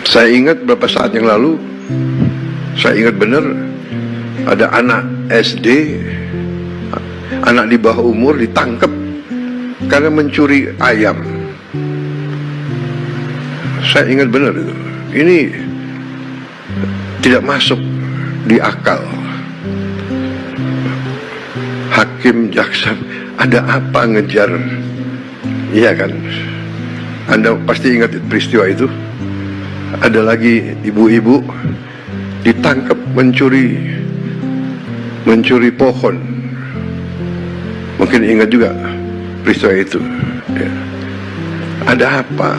Saya ingat beberapa saat yang lalu, saya ingat benar ada anak SD, anak di bawah umur ditangkap karena mencuri ayam. Saya ingat benar itu. Ini tidak masuk di akal. Hakim, jaksa, ada apa ngejar? Iya kan? Anda pasti ingat peristiwa itu. Ada lagi ibu-ibu ditangkap mencuri pohon. Mungkin ingat juga peristiwa itu. Ya. Ada apa?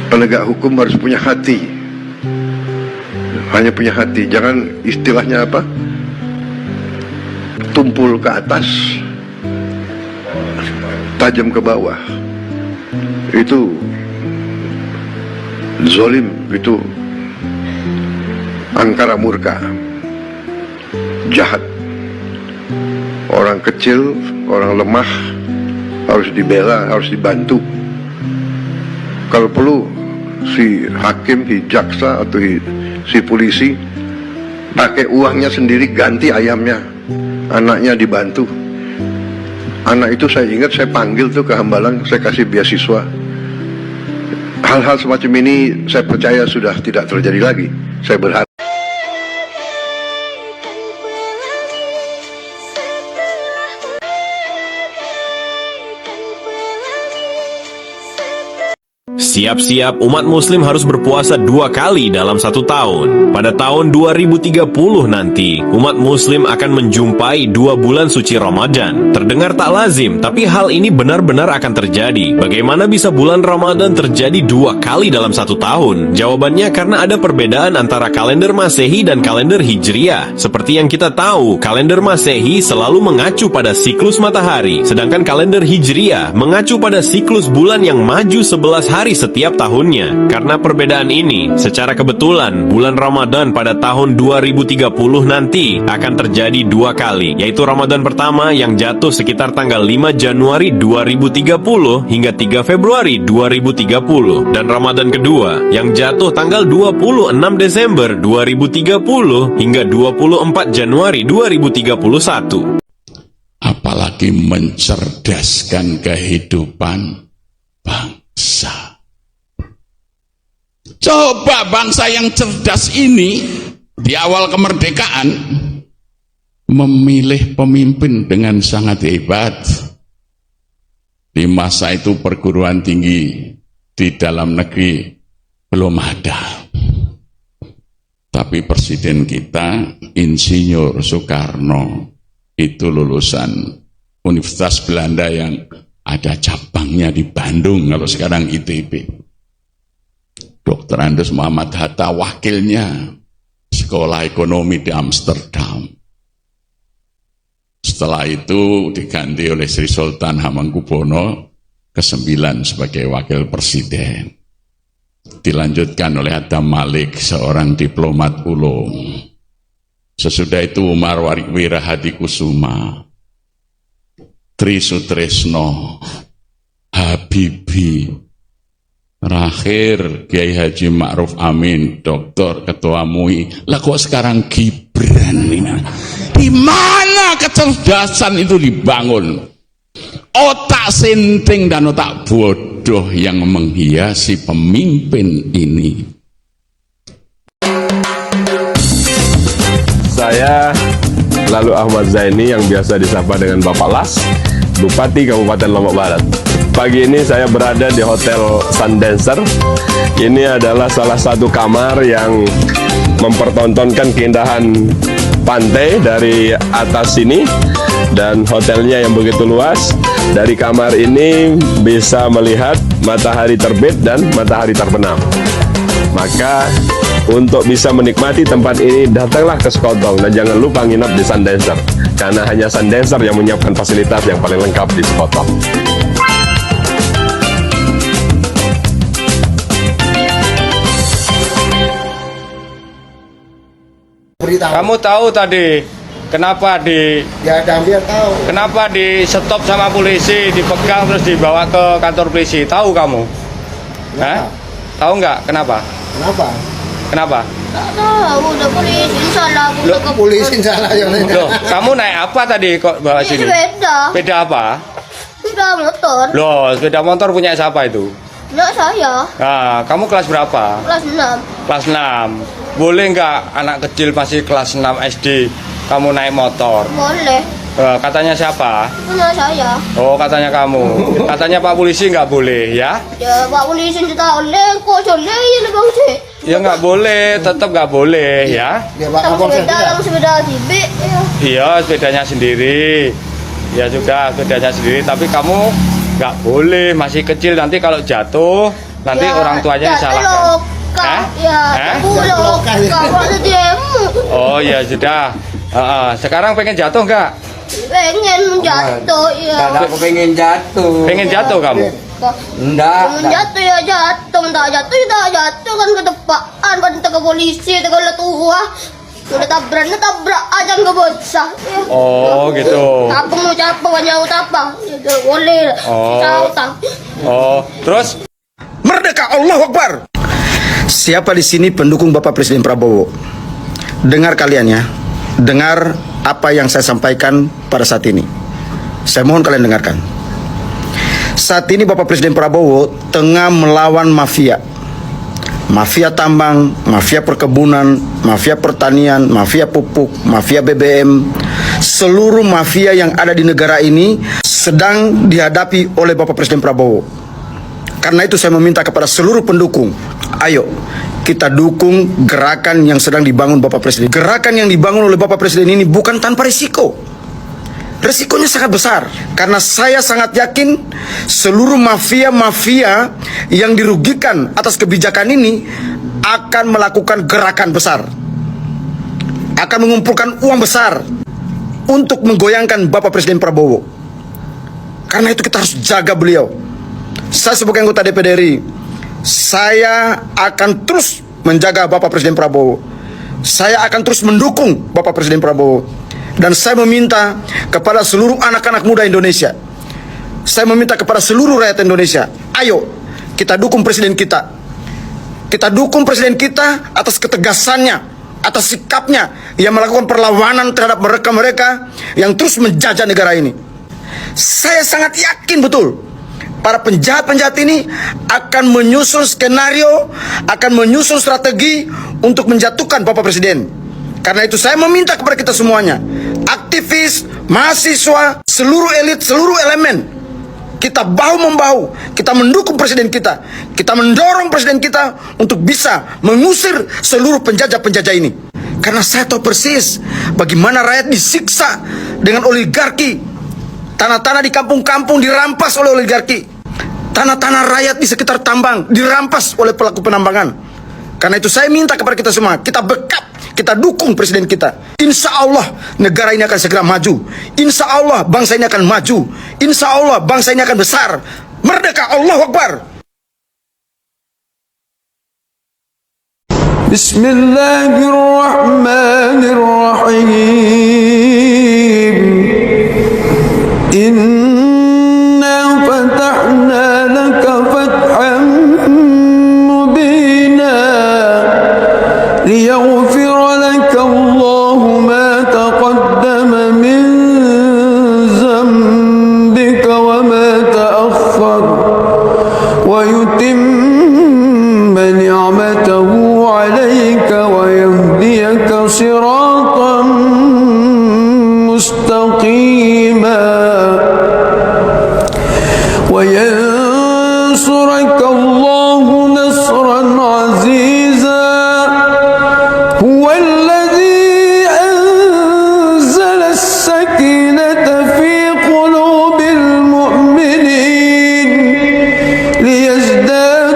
Penegak hukum harus punya hati. Hanya punya hati. Jangan istilahnya apa? Tumpul ke atas, tajam ke bawah. Itu zolim, itu angkara murka, jahat. Orang kecil, orang lemah harus dibela, harus dibantu. Kalau perlu si hakim, si jaksa atau si polisi pakai uangnya sendiri ganti ayamnya, anaknya dibantu. Anak itu saya ingat saya panggil tuh ke Hambalang, saya kasih beasiswa. Hal-hal semacam ini saya percaya sudah tidak terjadi lagi. Saya berharap. Siap-siap umat muslim harus berpuasa 2 kali dalam 1 tahun. Pada tahun 2030 nanti, umat muslim akan menjumpai 2 bulan suci Ramadan. Terdengar tak lazim, tapi hal ini benar-benar akan terjadi. Bagaimana bisa bulan Ramadan terjadi 2 kali dalam 1 tahun? Jawabannya karena ada perbedaan antara kalender Masehi dan kalender Hijriah. Seperti yang kita tahu, kalender Masehi selalu mengacu pada siklus matahari, sedangkan kalender Hijriah mengacu pada siklus bulan yang maju 11 hari setiap tahunnya. Karena perbedaan ini, secara kebetulan bulan Ramadan pada tahun 2030 nanti akan terjadi 2 kali, yaitu Ramadan pertama yang jatuh sekitar tanggal 5 Januari 2030 hingga 3 Februari 2030, dan Ramadan kedua yang jatuh tanggal 26 Desember 2030 hingga 24 Januari 2031. Apalagi mencerdaskan kehidupan bangsa. Coba bangsa yang cerdas ini di awal kemerdekaan memilih pemimpin dengan sangat hebat. Di masa itu perguruan tinggi di dalam negeri belum ada. Tapi presiden kita, Insinyur Soekarno, itu lulusan Universitas Belanda yang ada cabangnya di Bandung, kalau sekarang ITB. Dr. Andes Muhammad Hatta wakilnya sekolah ekonomi di Amsterdam. Setelah itu diganti oleh Sri Sultan Hamengkubuwono ke-9 sebagai wakil presiden. Dilanjutkan oleh Adam Malik, seorang diplomat ulung. Sesudah itu Umar Wirahadikusuma, Tri Sutresno, Habibie, terakhir Kiai Haji Ma'ruf Amin, Doktor Ketua MUI. Lah kok sekarang Gibran ini? Di mana kecerdasan itu dibangun? Otak sinting dan otak bodoh yang menghiasi pemimpin ini. Saya Lalu Ahmad Zaini yang biasa disapa dengan Bapak Las, Bupati Kabupaten Lombok Barat. Pagi ini saya berada di Hotel Sundancer. Ini adalah salah satu kamar yang mempertontonkan keindahan pantai dari atas sini, dan hotelnya yang begitu luas. Dari kamar ini bisa melihat matahari terbit dan matahari terbenam. Maka untuk bisa menikmati tempat ini, datanglah ke Sekotong dan jangan lupa nginap di Sundancer, karena hanya Sundancer yang menyiapkan fasilitas yang paling lengkap di Sekotong. Kamu tahu tadi kenapa kenapa di stop sama polisi, dipegang terus dibawa ke kantor polisi? Tahu kamu? Hah? Tahu nggak kenapa? Kenapa? Kenapa? Tak tahu, udah polisi salah, Loh, udah ke Polisi salah yang lain. Loh, kamu naik apa tadi kok bawa sini? sepeda, Sepeda apa? sepeda motor. Loh, sepeda motor punya siapa itu? Enggak saya, Nah, kamu kelas berapa? kelas 6. Kelas 6. Boleh nggak anak kecil masih kelas 6 SD kamu naik motor? Boleh, Katanya siapa? punya saya. Oh, katanya kamu. Katanya Pak Polisi nggak boleh ya? Ya, Pak Polisi kita oleh, kok boleh ya lebih sih. Ya nggak boleh, tetap nggak boleh ya. Dia bakal Dalam sepeda tibik, ya. Iya, sepedanya sendiri. Ya juga sepedanya sendiri, tapi kamu nggak boleh, masih kecil, nanti kalau jatuh nanti Ya, orang tuanya jatuh disalahkan. loka. Hah? Ya, Hah? loka. Kalau ada demo, Oh ya sudah. Sekarang pengen jatuh nggak? pengen jatuh ya. Aku pengen jatuh. Pengen jatuh kamu? Enggak. Pengen jatuh ya jatuh, tak jatuh ya tak jatuh kan ke depan, kan ke polisi, ke tua. Udah tabrak aja nggak bocah. Ya. Oh gitu. Apa mau capek banyak apa? Ya boleh. Oh. Tahu. Oh, terus Merdeka, Allahu Akbar. Siapa di sini pendukung Bapak Presiden Prabowo? Dengar kalian ya. Dengar apa yang saya sampaikan pada saat ini. Saya mohon kalian dengarkan. Saat ini Bapak Presiden Prabowo tengah melawan mafia. Mafia tambang, mafia perkebunan, mafia pertanian, mafia pupuk, mafia BBM. Seluruh mafia yang ada di negara ini sedang dihadapi oleh Bapak Presiden Prabowo. Karena itu saya meminta kepada seluruh pendukung, ayo kita dukung gerakan yang sedang dibangun Bapak Presiden. Gerakan yang dibangun oleh Bapak Presiden ini bukan tanpa risiko. Risikonya sangat besar. Karena saya sangat yakin seluruh mafia-mafia yang dirugikan atas kebijakan ini akan melakukan gerakan besar. Akan mengumpulkan uang besar untuk menggoyangkan Bapak Presiden Prabowo. Karena itu kita harus jaga beliau. Saya sebagai anggota DPD RI, saya akan terus menjaga Bapak Presiden Prabowo. Saya akan terus mendukung Bapak Presiden Prabowo. Dan saya meminta kepada seluruh anak-anak muda Indonesia, saya meminta kepada seluruh rakyat Indonesia, ayo kita dukung Presiden kita. Kita dukung Presiden kita atas ketegasannya, atas sikapnya yang melakukan perlawanan terhadap mereka-mereka yang terus menjajah negara ini. Saya sangat yakin betul para penjahat-penjahat ini akan menyusun skenario, akan menyusun strategi untuk menjatuhkan Bapak Presiden. Karena itu saya meminta kepada kita semuanya, aktivis, mahasiswa, seluruh elit, seluruh elemen, kita bahu-membahu, kita mendukung Presiden kita. Kita mendorong Presiden kita untuk bisa mengusir seluruh penjajah-penjajah ini. Karena saya tahu persis bagaimana rakyat disiksa dengan oligarki. Tanah-tanah di kampung-kampung dirampas oleh oligarki. Tanah-tanah rakyat di sekitar tambang dirampas oleh pelaku penambangan. Karena itu saya minta kepada kita semua, kita backup, kita dukung Presiden kita. Insya Allah negara ini akan segera maju. Insya Allah bangsa ini akan maju. Insya Allah bangsa ini akan besar. Merdeka, Allahu Akbar. Bismillahirrahmanirrahim. Inna fatahna laka fathan mubina liyaghfira laka Allahu ma taqaddama min zambika wa ma ta'akhkhar wa yutimma ni'matahu 'alayka wa yahdiyaka siratan mustaqima وينصرك الله نصرا عزيزا هو الذي أنزل السكينة في قلوب المؤمنين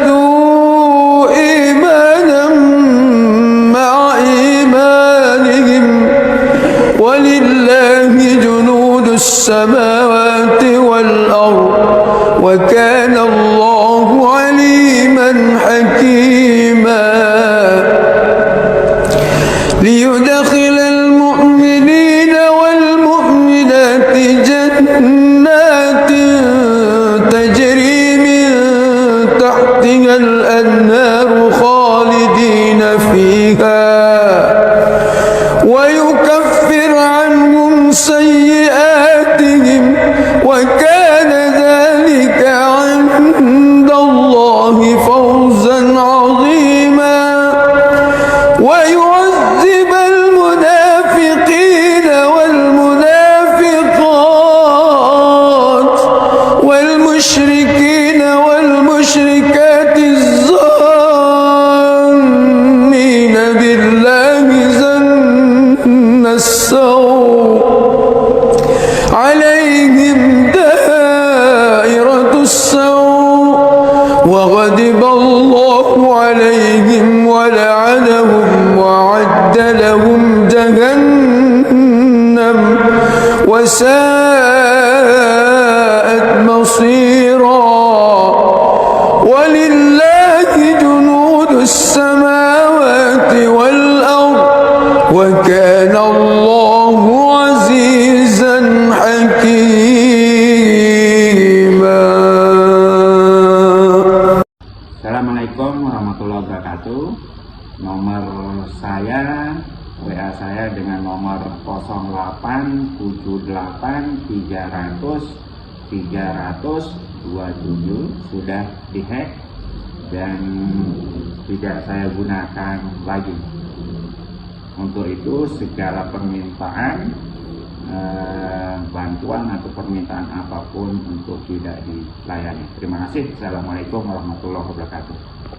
ليزدادوا إيمانا مع إيمانهم ولله جنود السماوات والأرض وكان الله عليما حكيما ليدخل المؤمنين والمؤمنات جنات تجري من تحتها الأنهار خالدين فيها ويكفر عنهم سيئاتهم وكان ذلك عند الله فوزا عظيما ويعذب المنافقين والمنافقات والمشركين والمشركات الظانين بالله ظن السوء عليهم دائرة السوء وغضب الله عليهم ولعنهم وأعد لهم جهنم وساءت مصيرا ولله جنود السماوات والأرض وكان الله عزيزا حكيما. Assalamualaikum warahmatullahi wabarakatuh. Nomor saya, WA saya dengan nomor 0878300327 sudah dihack dan tidak saya gunakan lagi. Untuk itu segala permintaan bantuan atau permintaan apapun untuk tidak dilayani. Terima kasih. Assalamualaikum warahmatullahi wabarakatuh.